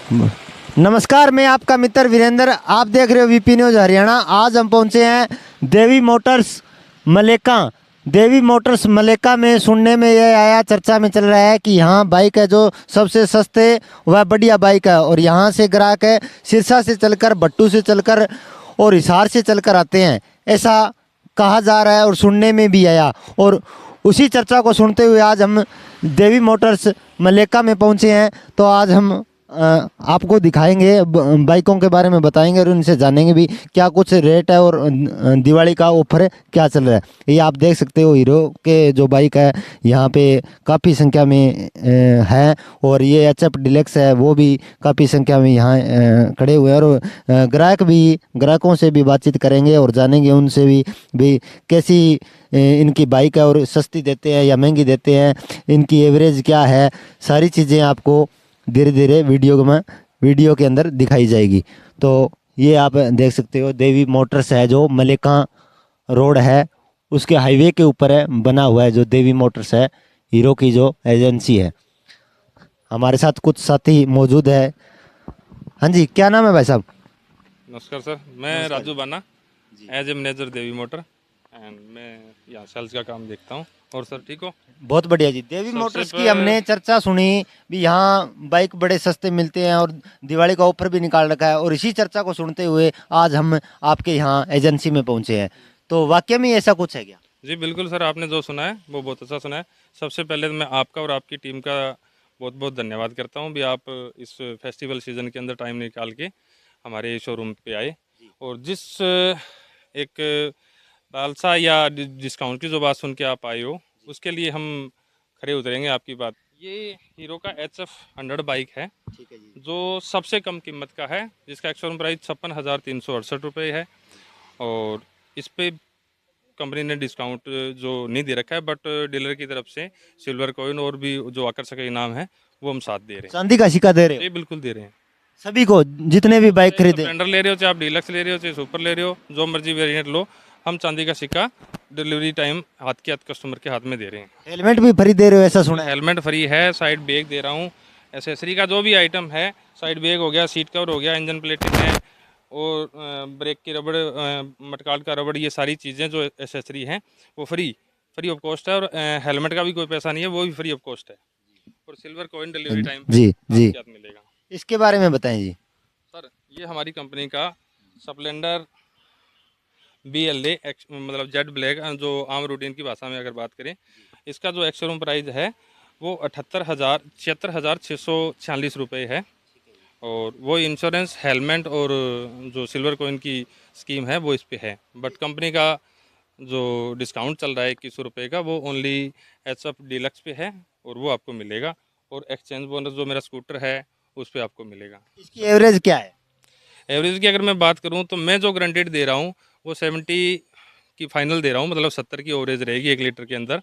नमस्कार, मैं आपका मित्र वीरेंद्र। आप देख रहे हो वीपी न्यूज़ हरियाणा। आज हम पहुंचे हैं देवी मोटर्स मलेका। देवी मोटर्स मलेका में सुनने में ये आया, चर्चा में चल रहा है कि यहाँ बाइक है जो सबसे सस्ते व बढ़िया बाइक है, और यहाँ से ग्राहक है सिरसा से चलकर, भट्टू से चलकर और हिसार से चलकर आते हैं, ऐसा कहा जा रहा है और सुनने में भी आया। और उसी चर्चा को सुनते हुए आज हम देवी मोटर्स मलेका में पहुँचे हैं। तो आज हम आपको दिखाएंगे, बाइकों के बारे में बताएंगे और उनसे जानेंगे भी क्या कुछ रेट है और दिवाली का ऑफर क्या चल रहा है। ये आप देख सकते हो, हीरो के जो बाइक है यहाँ पे काफ़ी संख्या में है, और ये एचएफ डिलक्स है वो भी काफ़ी संख्या में यहाँ खड़े हुए हैं। और ग्राहकों से भी बातचीत करेंगे और जानेंगे उनसे भी कैसी इनकी बाइक है, और सस्ती देते हैं या महंगी देते हैं, इनकी एवरेज क्या है, सारी चीज़ें आपको धीरे धीरे वीडियो के अंदर दिखाई जाएगी। तो ये आप देख सकते हो, देवी मोटर्स है जो मलेका रोड है उसके हाईवे के ऊपर है, बना हुआ है जो देवी मोटर्स है, हीरो की जो एजेंसी है। हमारे साथ कुछ साथी मौजूद है। हाँ जी, क्या नाम है भाई साहब? नमस्कार सर, मैं Raju Bana, as a manager Devi Motor, and मैं यहाँ सेल्स का काम देखता हूँ। और सर ठीक हो? बहुत बढ़िया जी। देवी मोटर्स की हमने चर्चा सुनी भी, यहाँ बाइक बड़े सस्ते मिलते हैं और दिवाली का ऑफर भी निकाल रखा है, और इसी चर्चा को सुनते हुए आज हम आपके यहाँ एजेंसी में पहुँचे हैं। तो वाकई में ऐसा कुछ है क्या? जी बिल्कुल सर, आपने जो सुना है वो बहुत अच्छा सुना है। सबसे पहले तो मैं आपका और आपकी टीम का बहुत बहुत धन्यवाद करता हूँ भी आप इस फेस्टिवल सीज़न के अंदर टाइम निकाल के हमारे शोरूम पे आए, और जिस एक लालसा या डिस्काउंट की जो बात सुन के आप आए हो उसके लिए हम खरे उतरेंगे आपकी बात। ये हीरो का HF100 बाइक है ठीक है जी। जो सबसे कम कीमत का है, जिसका एक्स-शोरूम प्राइस 56,368 रुपये है, और इस पे कंपनी ने डिस्काउंट जो नहीं दे रखा है, बट डीलर की तरफ से सिल्वर कॉइन और भी जो आकर्षक इनाम है वो हम साथ दे रहे हैं। चांदी का सिक्का दे रहे हो? ये बिल्कुल दे रहे हैं सभी को, जितने भी बाइक खरीदे? स्प्लेंडर ले रहे हो, चाहे आप डीलक्स ले रहे हो, चाहे सुपर ले रहे हो, जो मर्जी वेरिएंट लो, हम चांदी का सिक्का डिलीवरी टाइम हाथ के हाथ कस्टमर के हाथ में दे रहे हैं। हेलमेट भी फ्री दे रहे हो, ऐसा सुना है? हेलमेट फ्री है, साइड बैग दे रहा हूँ, एसेसरी का जो भी आइटम है, साइड बैग हो गया, सीट कवर हो गया, इंजन प्लेटिंग है, और ब्रेक की रबड़, मटकाट का रबड़, ये सारी चीज़ें जो एसेसरी हैं वो फ्री ऑफ कॉस्ट है। और हेलमेट का भी कोई पैसा नहीं है, वो भी फ्री ऑफ कॉस्ट है, और सिल्वर कॉइन डिलीवरी टाइम पे जी जी, आपके हाथ मिलेगा। इसके बारे में बताएं जी। सर ये हमारी कंपनी का स्प्लेंडर BLA मतलब जेड ब्लैक, जो आम रूटीन की भाषा में अगर बात करें, इसका जो एक्स-शोरूम प्राइस है वो 76,646 रुपये है, और वो इंश्योरेंस, हेलमेट और जो सिल्वर कॉइन की स्कीम है वो इस पे है। बट कंपनी का जो डिस्काउंट चल रहा है 2100 रुपये का, वो ओनली HF डीलक्स पे है, और वो आपको मिलेगा। और एक्सचेंज बोनस जो मेरा स्कूटर है उस पर आपको मिलेगा। इसकी एवरेज क्या है? एवरेज की अगर मैं बात करूं तो मैं जो गारंटेड दे रहा हूं वो 70 की फाइनल दे रहा हूं, मतलब 70 की एवरेज रहेगी 1 लीटर के अंदर।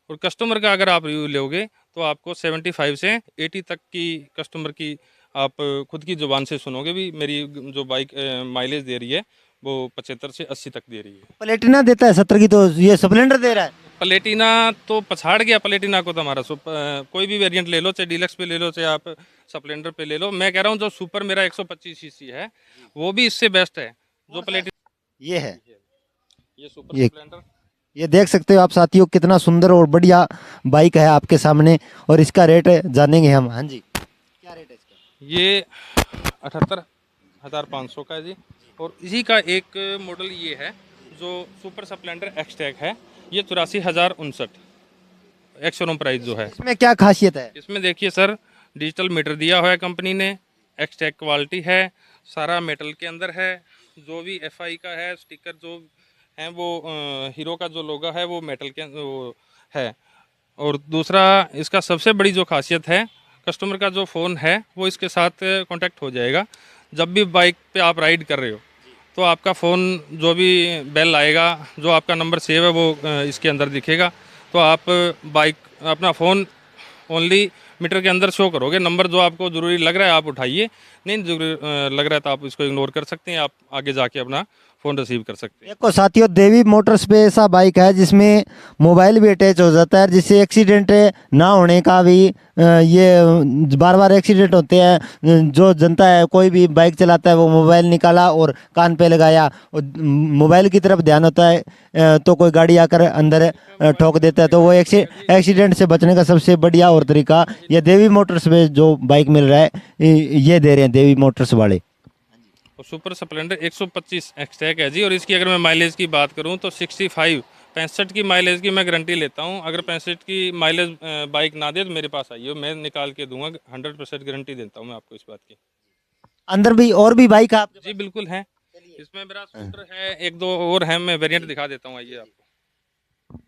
और कस्टमर का अगर आप रिव्यू लोगे तो आपको 75 से 80 तक की कस्टमर की आप खुद की ज़ुबान से सुनोगे भी, मेरी जो बाइक माइलेज दे रही है वो 75 से 80 तक दे रही है। प्लेटिना देता है 70 की, तो ये स्प्लेंडर दे रहा है? प्लेटिना तो पछाड़ गया, प्लेटिना को तो हमारा कोई भी वेरिएंट ले लो, चाहे डीलक्स पे ले लो, चाहे आप स्प्लेंडर पे ले लो। मैं कह रहा हूँ जो सुपर मेरा 125 सीसी है वो भी इससे बेस्ट है। जो प्लेटिना ये है, ये सुपर ये स्प्लेंडर, ये देख सकते हो आप साथियों, कितना सुंदर और बढ़िया बाइक है आपके सामने, और इसका रेट जानेंगे हम। हाँ जी, क्या रेट है इसका? ये 78,500 का है जी। और इसी का एक मॉडल ये है जो सुपर स्प्लेंडर एक्सटेक है, ये 84,059 एक्स-शोरूम प्राइस जो है। इसमें क्या खासियत है? इसमें देखिए सर, डिजिटल मीटर दिया हुआ है कंपनी ने, एक्सटेक क्वालिटी है, सारा मेटल के अंदर है, जो भी FI का है स्टिकर जो है वो हीरो का जो लोगो है वो मेटल के वो है। और दूसरा इसका सबसे बड़ी जो खासियत है, कस्टमर का जो फ़ोन है वो इसके साथ कांटेक्ट हो जाएगा। जब भी बाइक पे आप राइड कर रहे हो तो आपका फ़ोन जो भी बेल आएगा, जो आपका नंबर सेव है वो इसके अंदर दिखेगा, तो आप बाइक अपना फ़ोन ओनली मीटर के अंदर शो करोगे। नंबर जो आपको ज़रूरी लग रहा है आप उठाइए, नहीं ज़रूरी लग रहा है तो आप इसको इग्नोर कर सकते हैं, आप आगे जाके अपना फ़ोन रिसीव कर सकते हैं। देखो साथियों, देवी मोटर्स पे ऐसा बाइक है जिसमें मोबाइल भी अटैच हो जाता है, जिससे एक्सीडेंट ना होने का भी ये बार बार एक्सीडेंट होते हैं। जो जनता है, कोई भी बाइक चलाता है, वो मोबाइल निकाला और कान पे लगाया और मोबाइल की तरफ ध्यान होता है, तो कोई गाड़ी आकर अंदर ठोक देता है। तो वो एक्सीडेंट से बचने का सबसे बढ़िया और तरीका ये देवी मोटर्स पे जो बाइक मिल रहा है, ये दे रहे हैं देवी मोटर्स वाले। और सुपर स्प्लेंडर 125 एक्सटैक है जी। और इसकी अगर मैं माइलेज की बात करूं तो 65 की माइलेज की मैं गारंटी लेता हूं। अगर 65 की माइलेज बाइक ना दे तो मेरे पास आइए, मैं निकाल के दूंगा। 100% गारंटी देता हूं मैं आपको इस बात की। अंदर भी और भी बाइक आप जी बिल्कुल है, इसमें मेरा स्कूटर है, एक दो और है, मैं वेरिएंट दिखा देता हूँ, आइए आपको।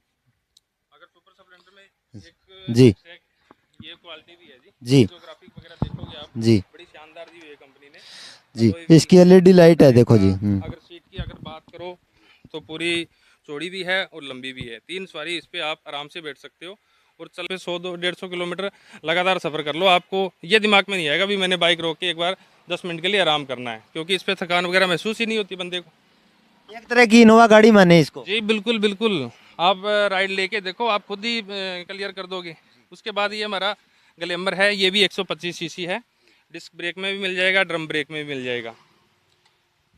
अगर सुपर स्प्लेंडर में एक जी ये क्वालिटी भी है जी, जी जो ग्राफिक वगैरह देखोगे आप, जी बड़ी शानदार दी हुई है कंपनी ने। जी, तो इसकी एलईडी लाइट है, देखो जी। अगर सीट की अगर बात करो तो पूरी चौड़ी भी है और लंबी भी है। 3 सवारी इस पे आप आराम से बैठ सकते हो और चल पे 100-150 किलोमीटर लगातार सफ़र कर लो। आपको ये दिमाग में नहीं आएगा भी मैंने बाइक रोक के एक बार 10 मिनट के लिए आराम करना है, क्योंकि इस पे थकान वगैरह महसूस ही नहीं होती बंदे को। एक तरह की इनोवा गाड़ी माने इसको। जी बिल्कुल बिल्कुल, आप राइड लेके देखो, आप खुद ही क्लियर कर दोगे। उसके बाद ये हमारा ग्लैमर है, ये भी 125 सीसी है। डिस्क ब्रेक में भी मिल जाएगा, ड्रम ब्रेक में भी मिल जाएगा।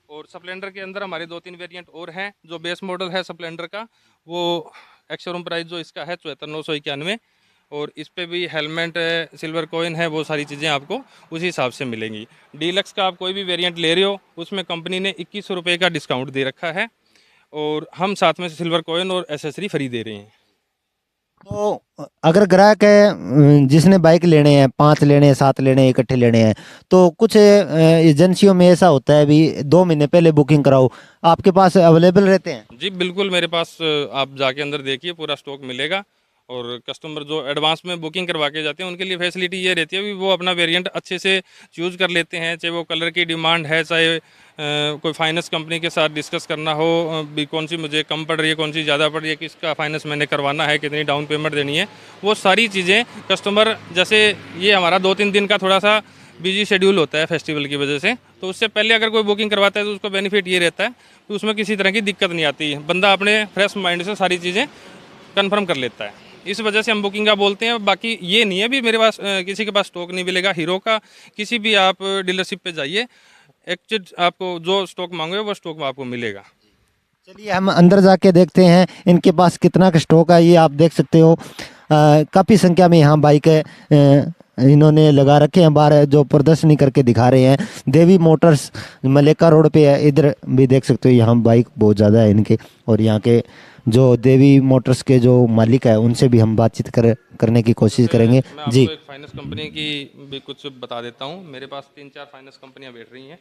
और स्प्लेंडर के अंदर हमारे 2-3 वेरिएंट और हैं। जो बेस मॉडल है स्प्लेंडर का, वो एक्स-शोरूम प्राइस जो इसका है 74,991, और इस पे भी हेलमेट, सिल्वर कॉइन है, वो सारी चीज़ें आपको उसी हिसाब से मिलेंगी। डीलक्स का आप कोई भी वेरिएंट ले रहे हो, उसमें कंपनी ने 2100 रुपये का डिस्काउंट दे रखा है, और हम साथ में सिल्वर कॉइन और एसेसरी फ्री दे रहे हैं। तो अगर ग्राहक है जिसने बाइक लेने हैं, 5 लेने हैं, 7 लेने हैं, इकट्ठे लेने हैं, तो कुछ एजेंसियों में ऐसा होता है भी 2 महीने पहले बुकिंग कराओ, आपके पास अवेलेबल रहते हैं? जी बिल्कुल, मेरे पास आप जाके अंदर देखिए, पूरा स्टॉक मिलेगा। और कस्टमर जो एडवांस में बुकिंग करवा के जाते हैं, उनके लिए फैसिलिटी ये रहती है कि वो अपना वेरिएंट अच्छे से चूज़ कर लेते हैं। चाहे वो कलर की डिमांड है, चाहे कोई फाइनेंस कंपनी के साथ डिस्कस करना हो भी, कौन सी मुझे कम पड़ रही है, कौन सी ज़्यादा पड़ रही है, किसका फाइनेंस मैंने करवाना है, कितनी डाउन पेमेंट देनी है, वो सारी चीज़ें कस्टमर, जैसे ये हमारा 2-3 दिन का थोड़ा सा बिजी शेड्यूल होता है फेस्टिवल की वजह से, तो उससे पहले अगर कोई बुकिंग करवाता है तो उसको बेनिफिट ये रहता है कि उसमें किसी तरह की दिक्कत नहीं आती है। बंदा अपने फ्रेश माइंड से सारी चीज़ें कंफर्म कर लेता है। इस वजह से हम बुकिंग का बोलते हैं। बाकी ये नहीं है भी मेरे पास किसी के पास स्टॉक नहीं मिलेगा। हीरो का किसी भी आप डीलरशिप पे जाइए, एक चीज आपको जो स्टॉक मांगोगे वो स्टॉक में आपको मिलेगा। चलिए हम अंदर जाके देखते हैं इनके पास कितना का स्टॉक है। ये आप देख सकते हो काफ़ी संख्या में यहाँ बाइक है, इन्होंने लगा रखे हैं बाहर, जो प्रदर्शनी करके दिखा रहे हैं। देवी मोटर्स मलेका रोड पे है, इधर भी देख सकते हो, यहाँ बाइक बहुत ज़्यादा है इनके। और यहाँ के जो देवी मोटर्स के जो मालिक है उनसे भी हम बातचीत करने की कोशिश करेंगे। मैं आपको जी, एक फाइनेंस कंपनी की भी कुछ बता देता हूँ। मेरे पास 3-4 फाइनेंस कंपनियाँ बैठ रही हैं।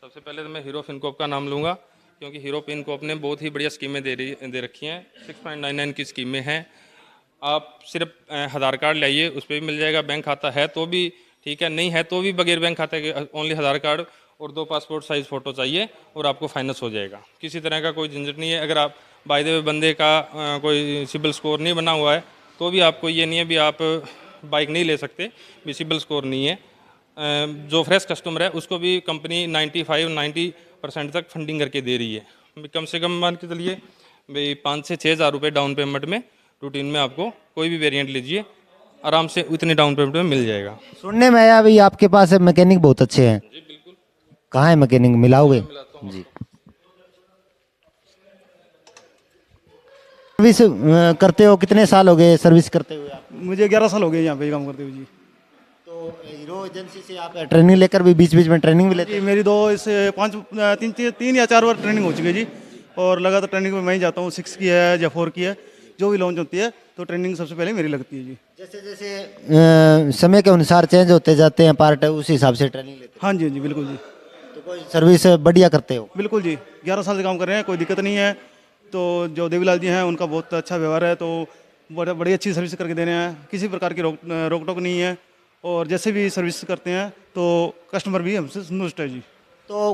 सबसे पहले तो मैं हीरो फिनकॉप का नाम लूँगा, क्योंकि हीरो फिनकॉप ने बहुत ही बढ़िया स्कीमें दे रखी हैं। 6.99 की स्कीमें हैं। आप सिर्फ आधार कार्ड लाइए, उस पर भी मिल जाएगा। बैंक खाता है तो भी ठीक है, नहीं है तो भी बगैर बैंक खाते के ओनली आधार कार्ड और 2 पासपोर्ट साइज़ फ़ोटो चाहिए और आपको फाइनेंस हो जाएगा। किसी तरह का कोई झंझट नहीं है। अगर आप बाय द वे बंदे का कोई सिबिल स्कोर नहीं बना हुआ है तो भी आपको ये नहीं है भी आप बाइक नहीं ले सकते, भी सिबिल स्कोर नहीं है। जो फ्रेश कस्टमर है उसको भी कंपनी 95-90% तक फंडिंग करके दे रही है। कम से कम मान के चलिए भाई 5 से 6 हज़ार रुपये डाउन पेमेंट में रूटीन में आपको कोई भी वेरिएंट लीजिए, आराम से उतने डाउन पेमेंट में मिल जाएगा। सुनने में आया भाई आपके पास मैकेनिक बहुत अच्छे हैं। जी बिल्कुल, कहाँ है मैकेनिक, मिलाओगे? जी। सर्विस करते हो, कितने साल हो गए सर्विस करते हुए आप? मुझे 11 साल हो गए यहाँ पे काम करते हुए जी। तो हीरो एजेंसी से आप ट्रेनिंग लेकर भी बीच बीच में ट्रेनिंग भी लेते जी मेरी 3 या 4 बार ट्रेनिंग हो चुकी है जी। और लगातार ट्रेनिंग में मैं ही जाता हूँ। 6 की है या 4 की है, जो भी लॉन्च होती है तो ट्रेनिंग सबसे पहले मेरी लगती है जी। जैसे जैसे समय के अनुसार चेंज होते जाते हैं पार्ट, उस हिसाब से ट्रेनिंग लेते हाँ जी, हाँ जी, बिल्कुल जी, हैं। तो कोई सर्विस बढ़िया करते हो? बिल्कुल जी। 11 साल से काम कर रहे हैं, कोई दिक्कत नहीं है। तो जो देवीलाल जी हैं उनका बहुत अच्छा व्यवहार है, तो बड़ी अच्छी सर्विस करके दे रहे हैं। किसी प्रकार की रोक टोक नहीं है, और जैसे भी सर्विस करते हैं तो कस्टमर भी हमसे संतुष्ट है जी। तो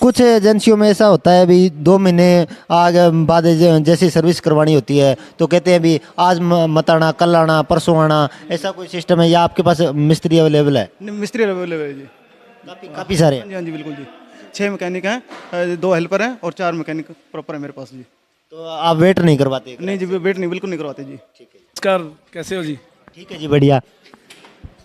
कुछ एजेंसियों में ऐसा होता है भी 2 महीने आगे बाद जैसी सर्विस करवानी होती है तो कहते हैं भी आज मत आना, कल आना, परसों आना, ऐसा कोई सिस्टम है या आपके पास मिस्त्री अवेलेबल है? मिस्त्री अवेलेबल है जी। काफ़ी सारे हाँ हैं। जी, हाँ जी, बिल्कुल जी। 6 मैकेनिक हैं, 2 हेल्पर हैं और 4 मैकेनिक प्रॉपर है मेरे पास जी। तो आप वेट नहीं करवाते? नहीं जी, वेट नहीं, बिल्कुल नहीं करवाते जी। नमस्कार, कैसे हो जी? ठीक है जी, बढ़िया।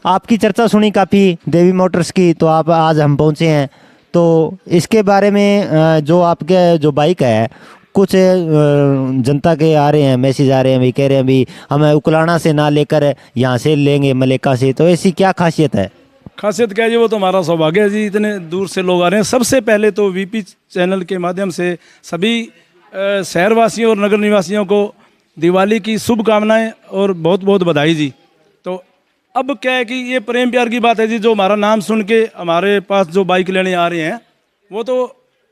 आपकी चर्चा सुनी काफ़ी देवी मोटर्स की, तो आप आज हम पहुंचे हैं, तो इसके बारे में जो आपके जो बाइक है, कुछ जनता के आ रहे हैं, मैसेज आ रहे हैं, भी कह रहे हैं भी हमें उकलाना से ना लेकर यहाँ से लेंगे मलेका से, तो ऐसी क्या खासियत है? खासियत क्या है जी, वो तो हमारा सौभाग्य है जी, इतने दूर से लोग आ रहे हैं। सबसे पहले तो वीपी चैनल के माध्यम से सभी शहरवासियों और नगर निवासियों को दिवाली की शुभकामनाएं और बहुत बहुत बधाई जी। तो अब क्या है कि ये प्रेम प्यार की बात है जी, जो हमारा नाम सुन के हमारे पास जो बाइक लेने आ रहे हैं, वो तो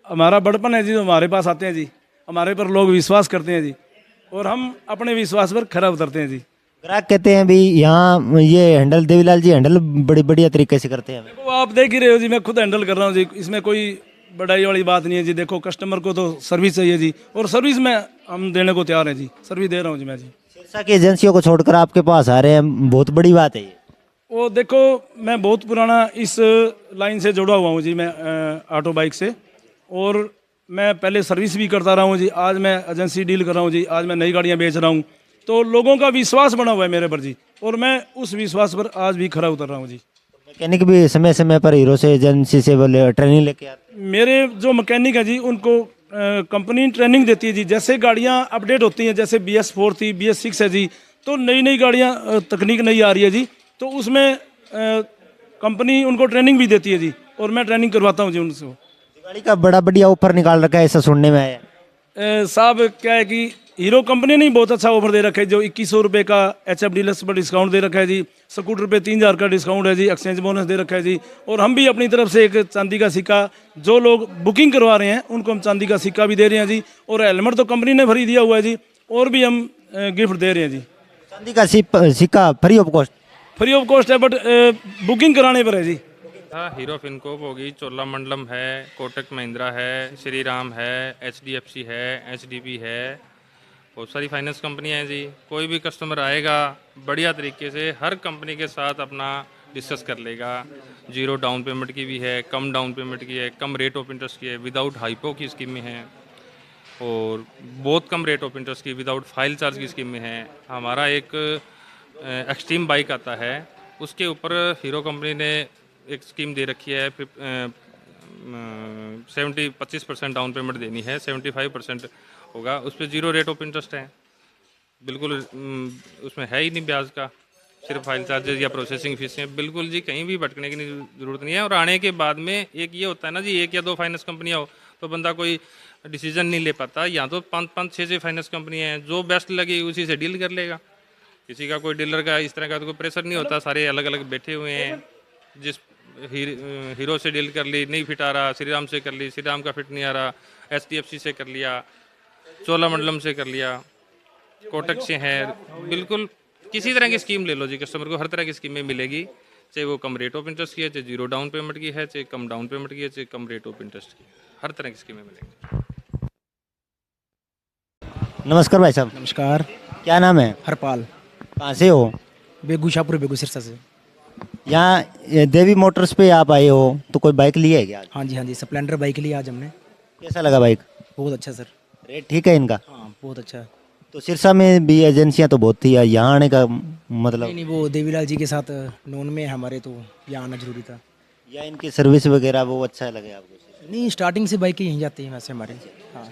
हमारा बड़पन है जी, जो हमारे पास आते हैं जी, हमारे पर लोग विश्वास करते हैं जी, और हम अपने विश्वास पर खरा उतरते हैं जी। ग्राहक कहते हैं भी यहाँ ये हैंडल देवीलाल जी हैंडल बड़ी बढ़िया तरीके से करते हैं। देखो आप देख ही रहे हो जी, मैं खुद हैंडल कर रहा हूँ जी, इसमें कोई बड़ाई वाली बात नहीं है जी। देखो कस्टमर को तो सर्विस चाहिए जी, और सर्विस में हम देने को तैयार हैं जी, सर्विस दे रहा हूँ जी मैं जी। सिरसा की एजेंसियों को छोड़कर आपके पास आ रहे हैं, बहुत बड़ी बात है ये। वो देखो मैं बहुत पुराना इस लाइन से जुड़ा हुआ हूँ जी, मैं ऑटो बाइक से, और मैं पहले सर्विस भी करता रहा हूँ जी, आज मैं एजेंसी डील कर रहा हूँ जी, आज मैं नई गाड़ियाँ बेच रहा हूँ, तो लोगों का विश्वास बना हुआ है मेरे पर जी, और मैं उस विश्वास पर आज भी खरा उतर रहा हूँ जी। मैकेनिक भी समय समय पर हीरो से एजेंसी से बोले ट्रेनिंग लेके आते हैं। मेरे जो मैकेनिक है जी, उनको कंपनी ट्रेनिंग देती है जी, जैसे गाड़ियाँ अपडेट होती हैं, जैसे BS4 थी, BS6 है जी, तो नई नई गाड़ियाँ तकनीक नई आ रही है जी, तो उसमें कंपनी उनको ट्रेनिंग भी देती है जी, और मैं ट्रेनिंग करवाता हूँ जी उनसे। दिवाली का बड़ा बढ़िया ऑफर निकाल रखा है, ऐसा सुनने में आया है। साहब क्या है कि हीरो कंपनी ने बहुत अच्छा ऑफर दे रखा है, जो 2100 रुपये का HF डीलक्स पर डिस्काउंट दे रखा है जी, स्कूटर पे 3000 का डिस्काउंट है जी, एक्सचेंज बोनस दे रखा है जी, और हम भी अपनी तरफ से एक चांदी का सिक्का, जो लोग बुकिंग करवा रहे हैं उनको हम चांदी का सिक्का भी दे रहे हैं जी, और हेलमेट तो कंपनी ने फ्री दिया हुआ है जी, और भी हम गिफ्ट दे रहे हैं जी। चांदी का सिक्का free of cost? Free of cost है, बट बुकिंग कराने पर है जी। हाँ, हीरो फिनकोप होगी, चोलामंडलम है, कोटक महिंद्रा है, श्री राम है, HDFC है, HDB है, बहुत सारी फाइनेंस कंपनियां हैं जी। कोई भी कस्टमर आएगा बढ़िया तरीके से हर कंपनी के साथ अपना डिस्कस कर लेगा। जीरो डाउन पेमेंट की भी है, कम डाउन पेमेंट की है, कम रेट ऑफ इंटरेस्ट की है, विदाउट हाइपो की स्कीम में है, और बहुत कम रेट ऑफ इंटरेस्ट की विदाउट फाइल चार्ज की स्कीम में है। हमारा एक एक्सट्रीम बाइक आता है, उसके ऊपर हीरो कंपनी ने एक स्कीम दे रखी है, 25% डाउन पेमेंट देनी है, 75% होगा, उस पर जीरो रेट ऑफ इंटरेस्ट है, बिल्कुल उसमें है ही नहीं ब्याज का, सिर्फ फाइल चार्जेस या प्रोसेसिंग फीसें, बिल्कुल जी कहीं भी भटकने की ज़रूरत नहीं है। और आने के बाद में एक ये होता है ना जी, 1 या 2 फाइनेंस कंपनियाँ हो तो बंदा कोई डिसीजन नहीं ले पाता, यहाँ तो 5-5, 6-6 फाइनेंस कंपनियाँ हैं, जो बेस्ट लगी उसी से डील कर लेगा। किसी का कोई डीलर का इस तरह का तो कोई प्रेशर नहीं होता, सारे अलग अलग बैठे हुए हैं, जिस हीरो से डील कर ली, नहीं फिट आ रहा, श्री राम से कर ली, श्री राम का फिट नहीं आ रहा, HDFC से कर लिया, चोलामंडलम से कर लिया, कोटक से है, बिल्कुल किसी तरह की स्कीम ले लो जी, कस्टमर को हर तरह की स्कीमें मिलेगी, चाहे वो कम रेट ऑफ इंटरेस्ट की है, चाहे जीरो डाउन पेमेंट की है, चाहे कम डाउन पेमेंट की है, चाहे कम रेट ऑफ इंटरेस्ट की है, हर तरह की स्कीमें मिलेंगी। नमस्कार भाई साहब। नमस्कार। क्या नाम है? हरपाल। कहाँ से हो? बेगूशाहपुर सिरसा से। यहाँ देवी मोटर्स पे आप आए हो, तो कोई बाइक ली है क्या? हाँ जी, स्प्लेंडर बाइक ली आज हमने। कैसा लगा बाइक? बहुत अच्छा सर। रेट ठीक है इनका? हाँ बहुत अच्छा। तो सिरसा में भी एजेंसियां तो बहुत थी, यहाँ आने का मतलब? नहीं, वो देवीलाल जी के साथ नोन में हमारे, तो यहाँ आना जरूरी था। या इनकी सर्विस वगैरह वो अच्छा लगे आपको? नहीं, स्टार्टिंग से बाइक यहीं जाती है वैसे हमारे। हाँ,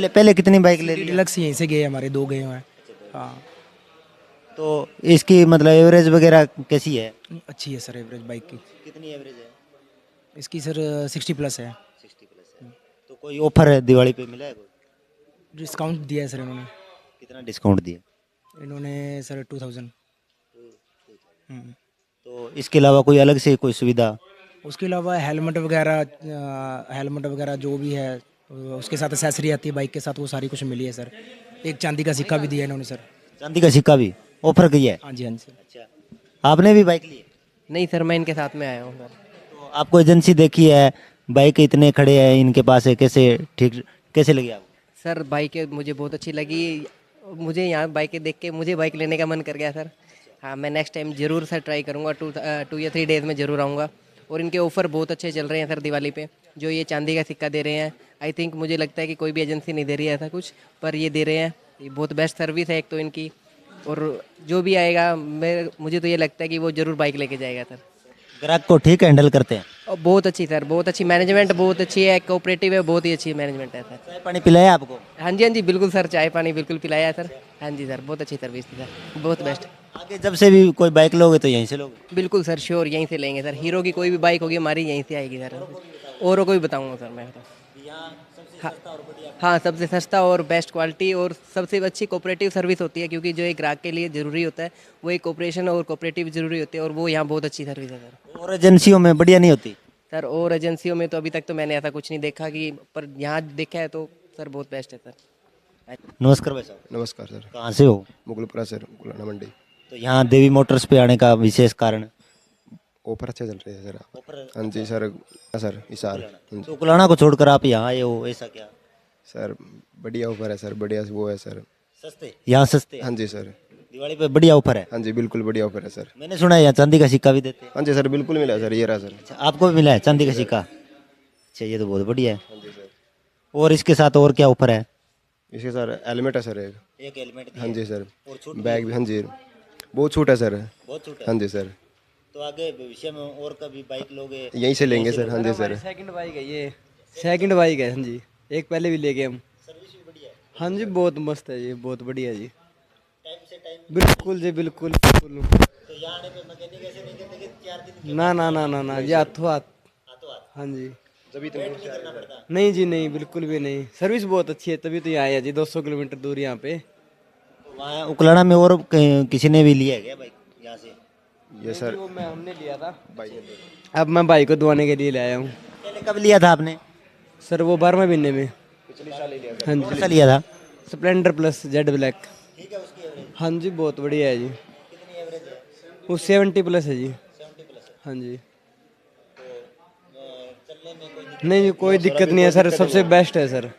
पहले कितनी बाइक ले ली? डीलक्स यहीं से गए हमारे, 2 गए हैं। हाँ, तो इसकी मतलब एवरेज वगैरह कैसी है? अच्छी है सर एवरेज बाइक की। कितनी एवरेज है इसकी सर? 60+ है। 60+ है। तो कोई ऑफर है दिवाली पे मिला है कोई? डिस्काउंट दिया है सर इन्होंने। कितना डिस्काउंट दिया इन्होंने सर 2000। तो इसके अलावा कोई अलग से कोई सुविधा? उसके अलावा हेलमेट वगैरह जो भी है, उसके साथ एसेसरी आती है बाइक के साथ, वो सारी कुछ मिली है सर। एक चांदी का सिक्का भी दिया है इन्होंने सर। चांदी का सिक्का भी ऑफर किया है? हाँ जी, हाँ जी सर। अच्छा, आपने भी बाइक ली है? नहीं सर, मैं इनके साथ में आया हूँ सर। तो आपको एजेंसी देखी है, बाइक इतने खड़े हैं इनके पास है, कैसे लगी आपको? सर बाइकें मुझे बहुत अच्छी लगी, मुझे यहाँ बाइकें देख के मुझे बाइक लेने का मन कर गया सर। हाँ, मैं नेक्स्ट टाइम ज़रूर सर ट्राई करूँगा, 2 या 3 डेज़ में ज़रूर आऊँगा और इनके ऑफ़र बहुत अच्छे चल रहे हैं सर दिवाली पे। जो ये चांदी का सिक्का दे रहे हैं, आई थिंक मुझे लगता है कि कोई भी एजेंसी नहीं दे रही है ऐसा कुछ, पर ये दे रहे हैं। ये बहुत बेस्ट सर्विस है एक तो इनकी, और जो भी आएगा मुझे तो ये लगता है कि वो ज़रूर बाइक लेके जाएगा सर। ग्राहक को ठीक हैंडल करते हैं। और बहुत अच्छी सर, बहुत अच्छी मैनेजमेंट, बहुत अच्छी है, कोऑपरेटिव है, बहुत ही अच्छी मैनेजमेंट है सर। चाय पानी पिलाया आपको? हाँ जी बिल्कुल सर, चाय पानी बिल्कुल पिलाया है सर। हाँ जी सर, बहुत अच्छी सर्विस थी सर, बहुत बेस्ट। आगे जब से भी कोई बाइक लोगे तो यहीं से लोगे? बिल्कुल सर, श्योर यहीं से लेंगे सर। हीरो की कोई भी बाइक होगी हमारी यहीं से आएगी सर, औरों को भी बताऊंगा सर मैं तो। हाँ, सबसे सस्ता और बेस्ट क्वालिटी और सबसे अच्छी कोऑपरेटिव सर्विस होती है, क्योंकि जो एक ग्राहक के लिए ज़रूरी होता है वो एक कोऑपरेशन और कोऑपरेटिव ज़रूरी होती है, और वो यहाँ बहुत अच्छी सर्विस है सर। और एजेंसियों में बढ़िया नहीं होती? सर और एजेंसियों में तो अभी तक तो मैंने ऐसा कुछ नहीं देखा कि, पर यहाँ देखा है तो सर बहुत बेस्ट है सर। नमस्कार भाई साहब। नमस्कार सर। कहाँ से हो? मुगलपुरा सर, गुलाना मंडी। तो यहाँ देवी मोटर्स पे आने का विशेष कारण? ऑफर अच्छे चल रहे हैं सर। हाँ जी सर। सर इसार। तो कुलाना को छोड़कर आप यहाँ आए हो, ऐसा क्या? सर बढ़िया ऑफर है सर, बढ़िया वो है सर। सस्ते? यहाँ सस्ते? हाँ जी सर। दिवाली पे बढ़िया ऑफर है? हाँ जी बिल्कुल बढ़िया ऑफर है सर। मैंने सुना है यहाँ चांदी का सिक्का भी देते हैं। हाँ जी सर, बिल्कुल मिला सर, ये रहा सर। अच्छा, आपको भी मिला है चांदी का सिक्का? अच्छा, ये तो बहुत बढ़िया है। हाँ जी सर। और इसके साथ और क्या ऑफर है? इसके सर हेलमेट है सर एक हेलमेट? हाँ जी सर। बैग भी, हाँ जी बहुत छूट है सर। बहुत छूट है। हाँ जी सर। तो आगे भविष्य में और कभी बाइक लोगे? यहीं से लेंगे सर। हाँ जी सर। सेकंड बाइक है ये, सेकंड बाइक है। हाँ जी, एक पहले भी लेके हम। हाँ जी बहुत मस्त है ये, बहुत बढ़िया जी। बिल्कुल जी, बिल्कुल बिल्कुल। ना ना ना ना ना, ये हाथों हाथ। हाँ जी। नहीं जी नहीं, बिल्कुल भी नहीं। सर्विस बहुत अच्छी है, तभी तो यहाँ आया जी, 200 किलोमीटर दूर यहाँ पे। वहाँ उकलाना में और किसी ने भी लिया है क्या बाइक यहाँ से? ये सर वो हमने लिया था, अब मैं बाइक को धुआने के लिए ले आया हूँ। पहले कब लिया था आपने? सर वो 12वें महीने में। हाँ जी। कैसा लिया था? Splendor plus Z black. हाँ जी बहुत बढ़िया है जी। वो 70 प्लस है जी। हाँ जी। नहीं जी कोई दिक्कत नहीं है सर, सबसे बेस्ट है सर।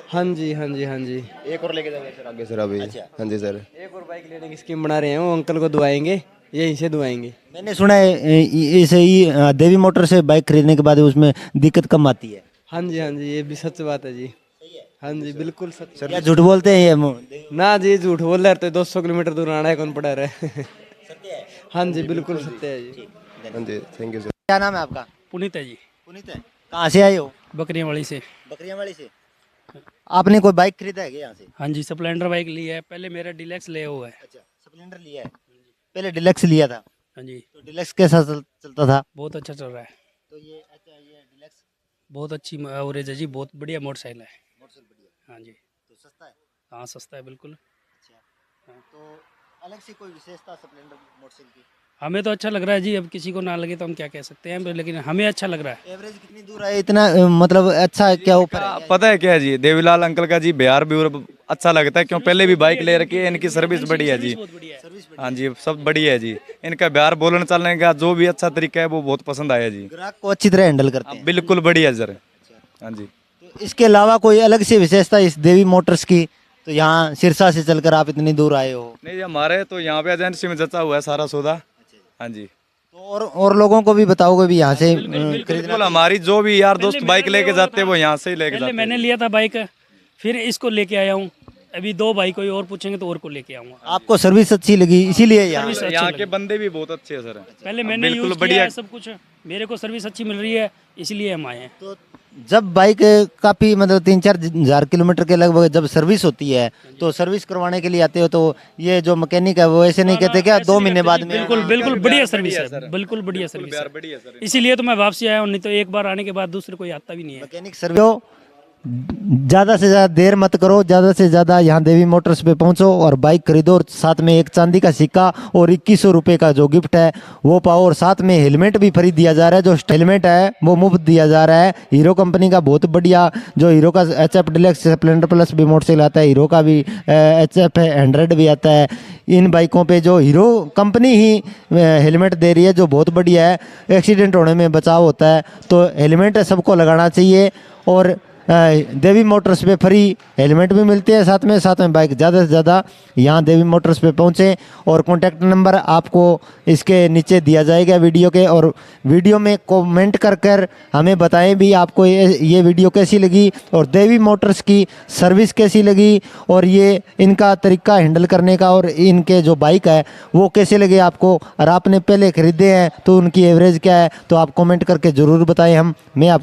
हाँ जी हाँ जी हाँ जी। एक और लेके जाएंगे सर आगे सर अभी। हाँ जी सर। एक और बाइक लेने की स्कीम बना रहे हैं, वो अंकल को दुआएंगे, यहीं से दुआएंगे। मैंने सुना है इसे ही देवी मोटर से बाइक खरीदने के बाद उसमें दिक्कत कम आती है। हाँ जी ये भी सच बात है जी। हाँ जी बिल्कुल सच। क्या झूठ बोलते हैं ये? ना जी झूठ बोल रहे, तो 200 किलोमीटर दूर आना है, कौन पड़ा रहे। हाँ जी बिल्कुल सत्य है जी। हाँ जी थैंक यू सर। क्या नाम है आपका? पुनीत है जी, पुनीत है। कहाँ से आए हो? बकरियावाली से। बकरियावाली से। आपने कोई बाइक खरीदा है क्या यहाँ से? हाँ जी, स्प्लेंडर बाइक ली है, पहले मेरा डिलक्स ले हुआ है। अच्छा, स्प्लेंडर लिया है। पहले डिलक्स लिया था? हाँ जी, तो डिलक्स कैसा चलता था? बहुत अच्छा चल रहा है। तो ये अच्छा, ये डिलक्स बहुत अच्छी एवरेज है जी, बहुत बढ़िया मोटरसाइकिल है। मोटरसाइकिल बढ़िया। हाँ जी। तो सस्ता है? हाँ सस्ता है बिल्कुल। अच्छा, तो अलग से कोई विशेषता स्प्लेंडर मोटरसाइकिल की? हमें तो अच्छा लग रहा है जी, अब किसी को ना लगे तो हम क्या कह सकते हैं, लेकिन हमें अच्छा लग रहा है। एवरेज कितनी दूर है इतना, मतलब अच्छा क्या ऊपर है? पता है क्या है जी, देवीलाल अंकल का जी बिहार भी अच्छा लगता है, क्यों पहले भी बाइक ले रखी है, इनकी सर्विस बढ़िया है जी। हाँ जी सब बढ़िया है जी, इनका बिहार बोलने चलने का जो भी अच्छा तरीका है वो बहुत पसंद आया जी। ग्राहक को अच्छी तरह हैंडल करते हैं। बिल्कुल बढ़िया सर। हाँ जी। तो इसके अलावा कोई अलग से विशेषता इस देवी मोटर्स की? तो यहाँ सिरसा से चलकर आप इतनी दूर आए हो। नहीं हमारे तो यहाँ पे एजेंसी में जचा हुआ है सारा सौदा। हाँ जी। तो और लोगों को भी बताओगे भी यहाँ से बिल्कुल, हमारी जो भी यार दोस्त बाइक लेके जाते हैं वो यहाँ से ही लेके जाते पहले मैंने लिया था बाइक, फिर इसको लेके आया हूँ, अभी 2 बाइक कोई और पूछेंगे तो और को लेके आऊँगा। आपको सर्विस अच्छी लगी इसीलिए यहाँ? हैं। यहाँ के बंदे भी बहुत अच्छे हैं सर। पहले मैंने यूज किया है सब कुछ, मेरे को सर्विस अच्छी मिल रही है, इसलिए हम आए हैं। तो जब बाइक काफ़ी मतलब 3-4 हज़ार किलोमीटर के लगभग जब सर्विस होती है तो सर्विस करवाने के लिए आते हो, तो ये जो मैकेनिक है वो ऐसे नहीं कहते क्या 2 महीने बाद में? बिल्कुल बिल्कुल बढ़िया सर्विस है, बिल्कुल बढ़िया सर्विस है, इसीलिए तो मैं वापसी आया हूँ, नहीं तो एक बार आने के बाद दूसरे कोई आता भी नहीं है। मैकेनिक सर्विस ज़्यादा से ज़्यादा देर मत करो, ज़्यादा से ज़्यादा यहाँ देवी मोटर्स पे पहुँचो और बाइक खरीदो, और साथ में एक चांदी का सिक्का और 2100 रुपये का जो गिफ्ट है वो पाओ, और साथ में हेलमेट भी फ्री दिया जा रहा है। जो हेलमेट है वो मुफ्त दिया जा रहा है। हीरो कंपनी का बहुत बढ़िया, जो हीरो का HF डिलक्स स्प्लेंडर प्लस भी मोटरसाइकिल आता है, हीरो का भी HF 100 भी आता है। इन बाइकों पे जो हीरो कंपनी ही हेलमेट दे रही है जो बहुत बढ़िया है, एक्सीडेंट होने में बचाव होता है। तो हेलमेट सबको लगाना चाहिए, और देवी मोटर्स पे फ्री हेलमेट भी मिलते हैं साथ में बाइक ज़्यादा से ज़्यादा यहाँ देवी मोटर्स पे पहुँचें। और कॉन्टैक्ट नंबर आपको इसके नीचे दिया जाएगा वीडियो के, और वीडियो में कमेंट कर हमें बताएं भी आपको ये वीडियो कैसी लगी और देवी मोटर्स की सर्विस कैसी लगी, और ये इनका तरीका हैंडल करने का और इनके जो बाइक है वो कैसे लगे आपको, और आपने पहले ख़रीदे हैं तो उनकी एवरेज क्या है, तो आप कमेंट करके ज़रूर बताएं। मैं आप